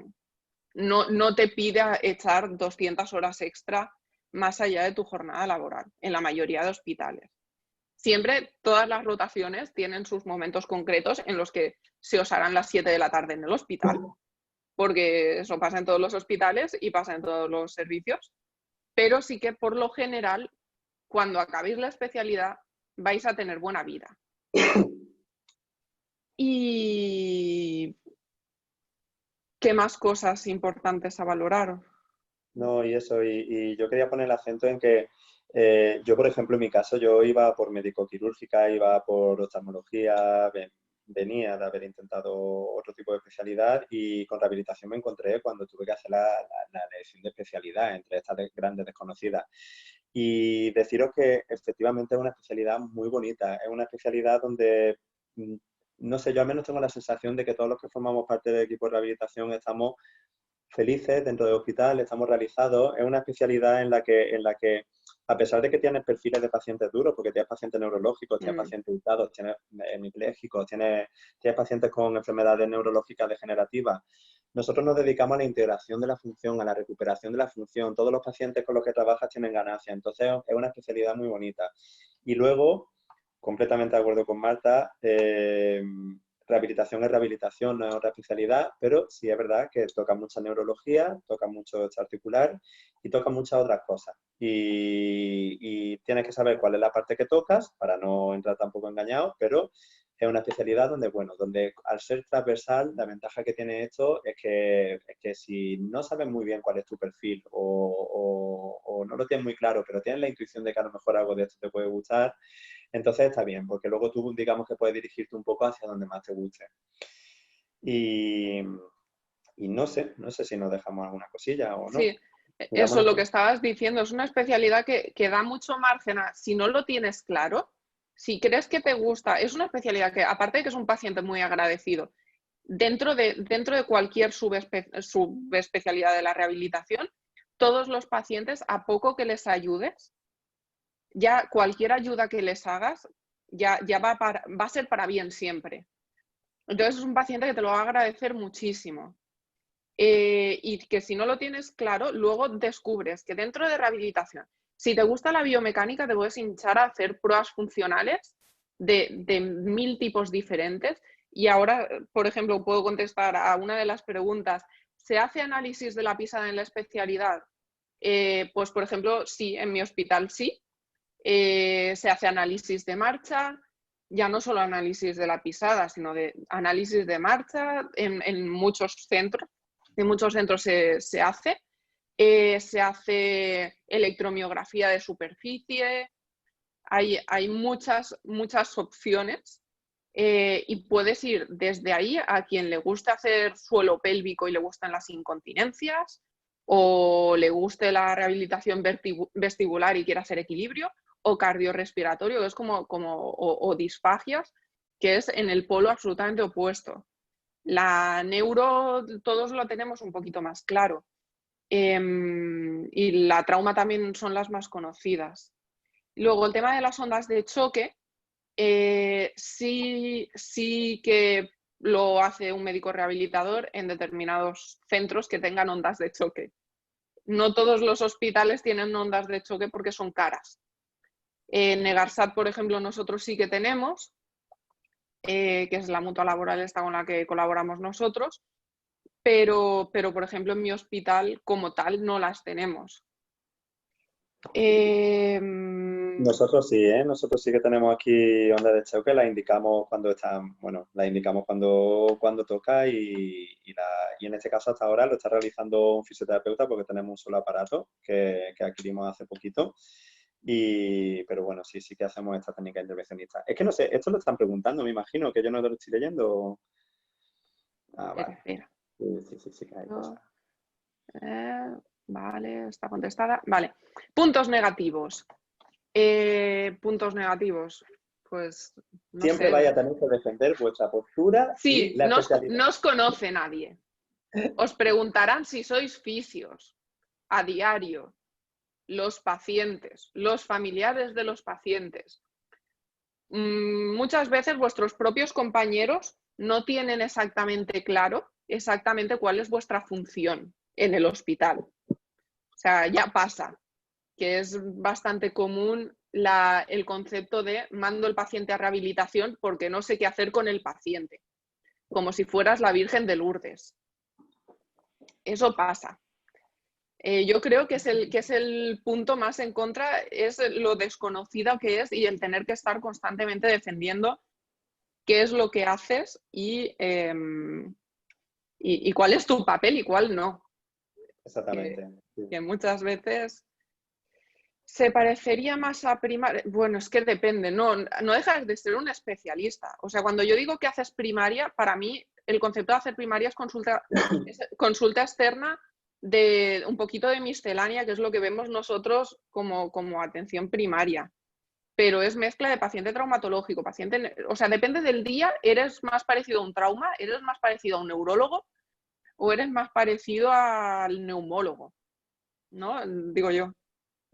te pide echar 200 horas extra más allá de tu jornada laboral, en la mayoría de hospitales. Siempre todas las rotaciones tienen sus momentos concretos en los que se os harán las 7 de la tarde en el hospital, porque eso pasa en todos los hospitales y pasa en todos los servicios, pero sí que por lo general cuando acabéis la especialidad vais a tener buena vida. ¿Y qué más cosas importantes a valorar? No, y eso, y yo quería poner el acento en que yo, por ejemplo, en mi caso, yo iba por médico-quirúrgica, iba por oftalmología, venía de haber intentado otro tipo de especialidad y con rehabilitación me encontré cuando tuve que hacer la elección de especialidad entre estas grandes desconocidas. Y deciros que efectivamente es una especialidad muy bonita, es una especialidad donde, no sé, yo al menos tengo la sensación de que todos los que formamos parte del equipo de rehabilitación estamos felices dentro del hospital, estamos realizados. Es una especialidad en la que a pesar de que tienes perfiles de pacientes duros, porque tienes pacientes neurológicos, tienes pacientes ultados, tienes hemipléjicos, tienes pacientes con enfermedades neurológicas degenerativas, nosotros nos dedicamos a la integración de la función, a la recuperación de la función. Todos los pacientes con los que trabajas tienen ganancia. Entonces, es una especialidad muy bonita. Y luego, completamente de acuerdo con Marta, rehabilitación es rehabilitación, no es otra especialidad, pero sí es verdad que toca mucha neurología, toca mucho articular y toca muchas otras cosas. Y tienes que saber cuál es la parte que tocas para no entrar tampoco engañado, pero es una especialidad donde, bueno, donde al ser transversal, la ventaja que tiene esto es que si no sabes muy bien cuál es tu perfil o no lo tienes muy claro, pero tienes la intuición de que a lo mejor algo de esto te puede gustar, entonces está bien, porque luego tú digamos que puedes dirigirte un poco hacia donde más te guste. Y, y no sé si nos dejamos alguna cosilla o no. Sí, eso es lo que estabas diciendo, es una especialidad que da mucho margen a, si no lo tienes claro, si crees que te gusta, es una especialidad que, aparte de que es un paciente muy agradecido, dentro de cualquier subespecialidad de la rehabilitación, todos los pacientes, a poco que les ayudes, ya cualquier ayuda que les hagas, ya va a ser para bien siempre. Entonces es un paciente que te lo va a agradecer muchísimo. Y que si no lo tienes claro, luego descubres que dentro de rehabilitación, si te gusta la biomecánica, te puedes hinchar a hacer pruebas funcionales de 1000 tipos diferentes. Y ahora, por ejemplo, puedo contestar a una de las preguntas. ¿Se hace análisis de la pisada en la especialidad? Pues, por ejemplo, sí, en mi hospital sí. Se hace análisis de marcha, ya no solo análisis de la pisada, sino de análisis de marcha en muchos centros. En muchos centros se hace. Se hace electromiografía de superficie. Hay muchas opciones y puedes ir desde ahí a quien le guste hacer suelo pélvico y le gustan las incontinencias o le guste la rehabilitación vestibular y quiere hacer equilibrio, o cardiorrespiratorio, que es o disfagias, que es en el polo absolutamente opuesto. La neuro todos lo tenemos un poquito más claro. Y la trauma también son las más conocidas. Luego, el tema de las ondas de choque, sí que lo hace un médico rehabilitador en determinados centros que tengan ondas de choque. No todos los hospitales tienen ondas de choque porque son caras. En Negarsat, por ejemplo, nosotros sí que tenemos, que es la mutua laboral esta con la que colaboramos nosotros, pero por ejemplo, en mi hospital como tal no las tenemos. Nosotros sí, nosotros sí que tenemos aquí ondas de choque, las indicamos cuando están, bueno, las indicamos cuando toca y en este caso hasta ahora lo está realizando un fisioterapeuta porque tenemos un solo aparato que adquirimos hace poquito. Pero bueno, sí que hacemos esta técnica intervencionista. Es que no sé, esto lo están preguntando, me imagino, que yo no lo estoy leyendo. Vale. Espera. Sí que hay cosas. Vale, está contestada. Vale. Puntos negativos. Puntos negativos. Pues no Siempre sé. vaya a tener que defender vuestra postura. Sí, y la especialidad. no os conoce nadie. Os preguntarán si sois fisios a diario. Los pacientes, los familiares de los pacientes. Muchas veces vuestros propios compañeros no tienen exactamente claro cuál es vuestra función en el hospital. O sea, ya pasa, que es bastante común el concepto de mando el paciente a rehabilitación porque no sé qué hacer con el paciente, como si fueras la Virgen de Lourdes. Eso pasa. Yo creo que es el punto más en contra, es lo desconocido que es y el tener que estar constantemente defendiendo qué es lo que haces y cuál es tu papel y cuál no. Exactamente. Que muchas veces se parecería más a primaria. Bueno, es que depende, no dejas de ser un especialista. O sea, cuando yo digo que haces primaria, para mí el concepto de hacer primaria es consulta externa de un poquito de miscelánea, que es lo que vemos nosotros como atención primaria. Pero es mezcla de paciente traumatológico, paciente, o sea, depende del día, eres más parecido a un trauma, eres más parecido a un neurólogo o eres más parecido al neumólogo, ¿no? Digo yo.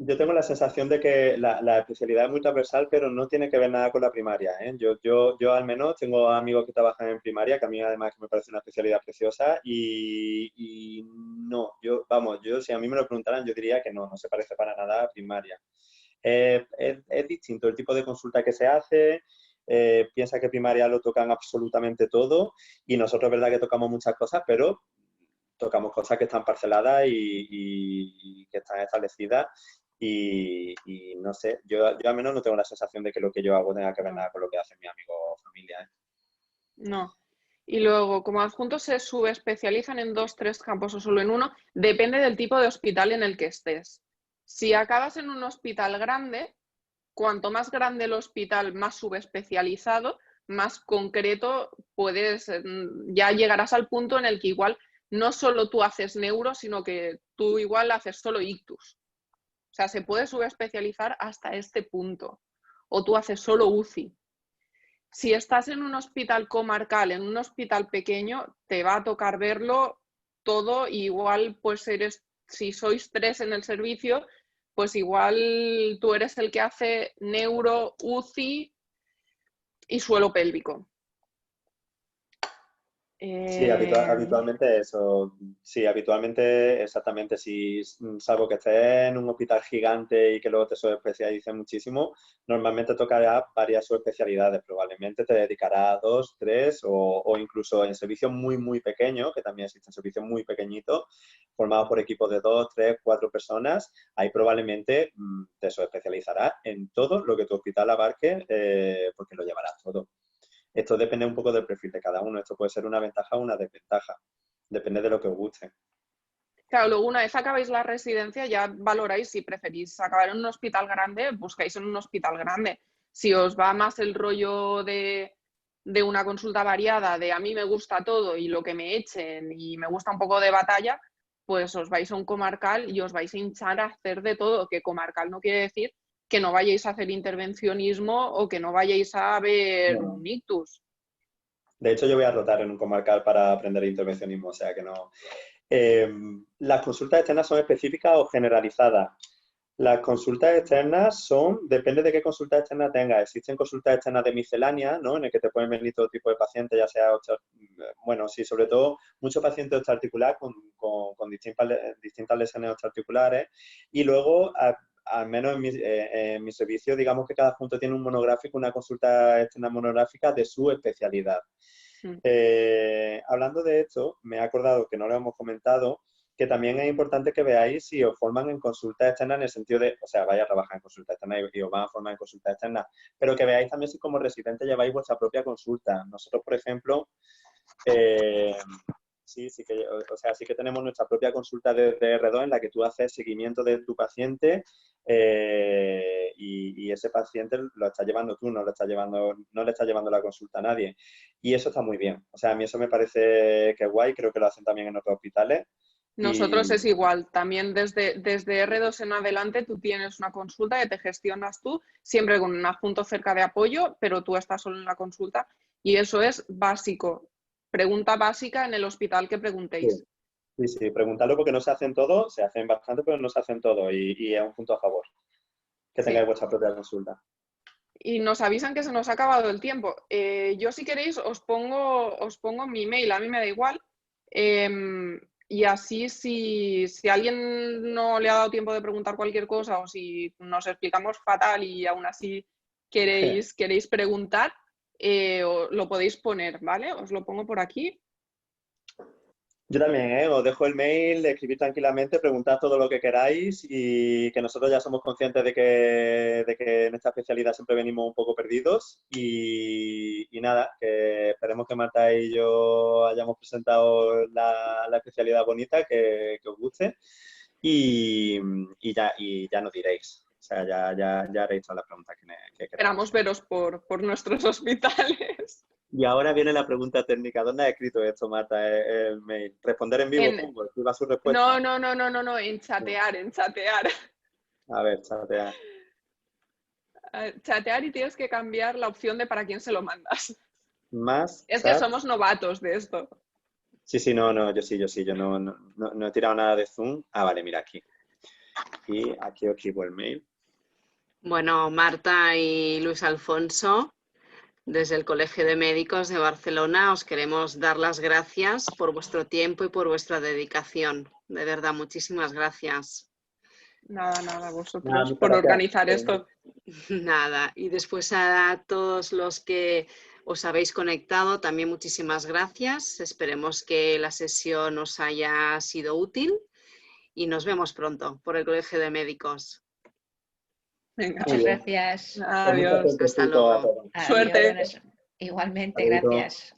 Yo tengo la sensación de que la especialidad es muy transversal, pero no tiene que ver nada con la primaria, ¿eh? Yo al menos tengo amigos que trabajan en primaria, que a mí además me parece una especialidad preciosa y no, yo si a mí me lo preguntaran yo diría que no se parece para nada a primaria. Es distinto el tipo de consulta que se hace, piensa que primaria lo tocan absolutamente todo y nosotros es verdad que tocamos muchas cosas, pero tocamos cosas que están parceladas y que están establecidas y no sé, yo al menos no tengo la sensación de que lo que yo hago tenga que ver No. nada con lo que hace mi amigo o familia, ¿eh? No. Y luego, como adjuntos se subespecializan en 2, 3 campos o solo en uno, depende del tipo de hospital en el que estés. Si acabas en un hospital grande, cuanto más grande el hospital, más subespecializado, más concreto puedes, ya llegarás al punto en el que igual no solo tú haces neuro, sino que tú igual haces solo ictus. O sea, se puede subespecializar hasta este punto. O tú haces solo UCI. Si estás en un hospital comarcal, en un hospital pequeño, te va a tocar verlo todo. Igual, pues si sois 3 en el servicio, pues igual tú eres el que hace neuro, UCI y suelo pélvico. Sí, habitualmente eso. Sí, habitualmente, exactamente. Si, salvo que estés en un hospital gigante y que luego te subespecialices muchísimo, normalmente tocará varias subespecialidades. Probablemente te dedicarás a 2, 3 o incluso en servicios muy, muy pequeños, que también existen servicios muy pequeñitos, formados por equipos de 2, 3, 4 personas. Ahí probablemente te subespecializarás en todo lo que tu hospital abarque, porque lo llevarás todo. Esto depende un poco del perfil de cada uno. Esto puede ser una ventaja o una desventaja. Depende de lo que os guste. Claro, luego una vez acabáis la residencia ya valoráis si preferís acabar en un hospital grande, buscáis en un hospital grande. Si os va más el rollo de una consulta variada, de a mí me gusta todo y lo que me echen y me gusta un poco de batalla, pues os vais a un comarcal y os vais a hinchar a hacer de todo, que comarcal no quiere decir que no vayáis a hacer intervencionismo o que no vayáis a ver No. un ictus. De hecho, yo voy a rotar en un comarcal para aprender intervencionismo, o sea que no. ¿Las consultas externas son específicas o generalizadas? Las consultas externas depende de qué consulta externa tengas. Existen consultas externas de miscelánea, ¿no? En el que te pueden venir todo tipo de pacientes, ya sea, bueno, sí, sobre todo muchos pacientes osteoarticulares con distintas lesiones osteoarticulares. Y luego, al menos en mi servicio, digamos que cada punto tiene un monográfico, una consulta externa monográfica de su especialidad. Mm. Hablando de esto, me he acordado que no lo hemos comentado, que también es importante que veáis si os forman en consulta externa en el sentido de, o sea, vais a trabajar en consulta externa y os van a formar en consulta externa, pero que veáis también si como residente lleváis vuestra propia consulta. Nosotros, por ejemplo, eh, sí que, o sea, sí que tenemos nuestra propia consulta de R2 en la que tú haces seguimiento de tu paciente y ese paciente lo estás llevando tú, no le estás llevando la consulta a nadie. Y eso está muy bien. O sea, a mí eso me parece que es guay, creo que lo hacen también en otros hospitales. Nosotros Y es igual, también desde R2 en adelante tú tienes una consulta que te gestionas tú, siempre con un adjunto cerca de apoyo, pero tú estás solo en la consulta y eso es básico. Pregunta básica en el hospital que preguntéis. sí, preguntarlo porque no se hacen todos, se hacen bastante, pero no se hacen todos y es un punto a favor, que tengáis Sí. vuestra propia consulta. Y nos avisan que se nos ha acabado el tiempo. Yo si queréis os pongo mi email, a mí me da igual. Y así si a alguien no le ha dado tiempo de preguntar cualquier cosa o si nos explicamos fatal y aún así queréis preguntar, lo podéis poner, ¿vale? Os lo pongo por aquí. Yo también, ¿eh? Os dejo el mail, escribid tranquilamente, preguntad todo lo que queráis y que nosotros ya somos conscientes de que en esta especialidad siempre venimos un poco perdidos y nada, que esperemos que Marta y yo hayamos presentado la especialidad bonita, que os guste y ya nos diréis. O sea, ya haréis todas las preguntas que queráis. Esperamos veros por nuestros hospitales. Y ahora viene la pregunta técnica. ¿Dónde has escrito esto, Marta, el mail? ¿Responder en vivo? Pongo, escriba su respuesta. No, en chatear, en chatear. A ver, chatea. Chatear y tienes que cambiar la opción de para quién se lo mandas. Más Es que chat. somos novatos de esto. Sí, no, yo sí. Yo no he tirado nada de Zoom. Ah, vale, mira aquí. Y aquí os escribo el mail. Bueno, Marta y Luis Alfonso, desde el Colegio de Médicos de Barcelona, os queremos dar las gracias por vuestro tiempo y por vuestra dedicación. De verdad, muchísimas gracias. Nada, vosotros Nada, por gracias. organizar esto. Nada, y después a todos los que os habéis conectado, también muchísimas gracias. Esperemos que la sesión os haya sido útil y nos vemos pronto por el Colegio de Médicos. Venga. Muchas gracias. Adiós. Hasta luego. Suerte. Adiós, igualmente, Adiós. gracias.